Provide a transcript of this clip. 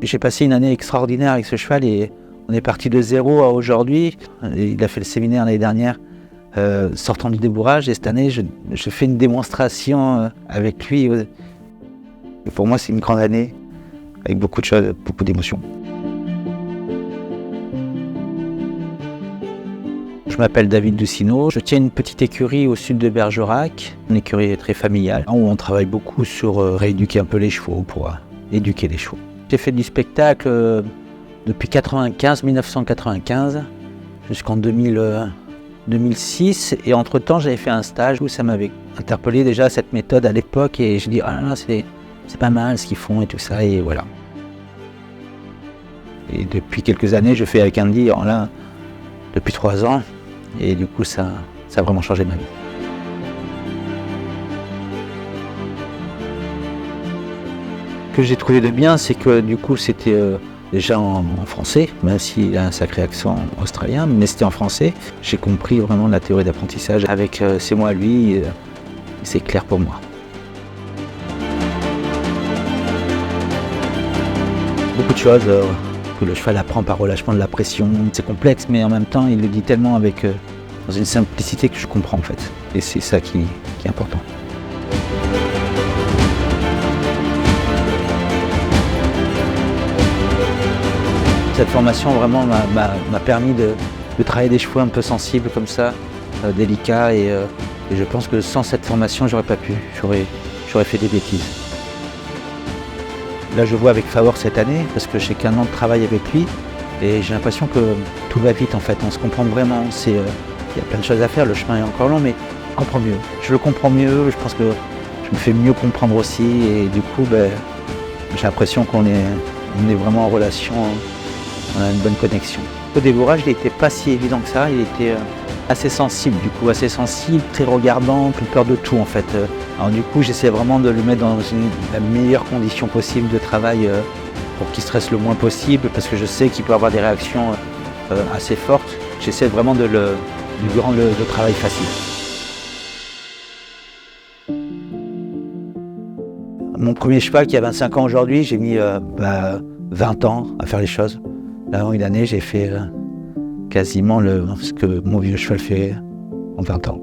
J'ai passé une année extraordinaire avec ce cheval et on est parti de zéro à aujourd'hui. Il a fait le séminaire l'année dernière, sortant du débourrage, et cette année je fais une démonstration avec lui. Et pour moi c'est une grande année, avec beaucoup de choses, beaucoup d'émotions. Je m'appelle David Doucineau, je tiens une petite écurie au sud de Bergerac, une écurie très familiale, où on travaille beaucoup sur rééduquer un peu les chevaux, pour éduquer les chevaux. J'ai fait du spectacle depuis 1995 jusqu'en 2006, et entre-temps j'avais fait un stage où ça m'avait interpellé déjà cette méthode à l'époque, et je dis ah là, c'est pas mal ce qu'ils font et tout ça, et voilà. Et depuis quelques années je fais avec Andy, alors là, depuis 3 ans, et du coup ça a vraiment changé ma vie. Ce que j'ai trouvé de bien, c'est que du coup c'était déjà en français, même s'il a un sacré accent australien, mais c'était en français. J'ai compris vraiment la théorie d'apprentissage avec ses mots à lui, c'est clair pour moi. Beaucoup de choses que le cheval apprend par relâchement de la pression, c'est complexe, mais en même temps il le dit tellement avec dans une simplicité que je comprends en fait, et c'est ça qui est important. Cette formation vraiment m'a permis de travailler des chevaux un peu sensibles comme ça, délicats, et je pense que sans cette formation j'aurais pas pu, j'aurais fait des bêtises. Là je vois avec Favor cette année, parce que j'ai qu'un an de travail avec lui, et j'ai l'impression que tout va vite en fait, on se comprend vraiment, il y a plein de choses à faire, le chemin est encore long, mais je comprends mieux. Je le comprends mieux, je pense que je me fais mieux comprendre aussi, et du coup j'ai l'impression qu'on est vraiment en relation. On a une bonne connexion. Au débourrage, il n'était pas si évident que ça, il était assez sensible, très regardant, plus peur de tout en fait. Alors du coup, j'essaie vraiment de le mettre dans la meilleure condition possible de travail pour qu'il stresse le moins possible, parce que je sais qu'il peut avoir des réactions assez fortes. J'essaie vraiment de lui rendre le travail facile. Mon premier cheval qui a 25 ans aujourd'hui, j'ai mis 20 ans à faire les choses. Là, en une année, j'ai fait quasiment ce que mon vieux cheval fait en 20 ans.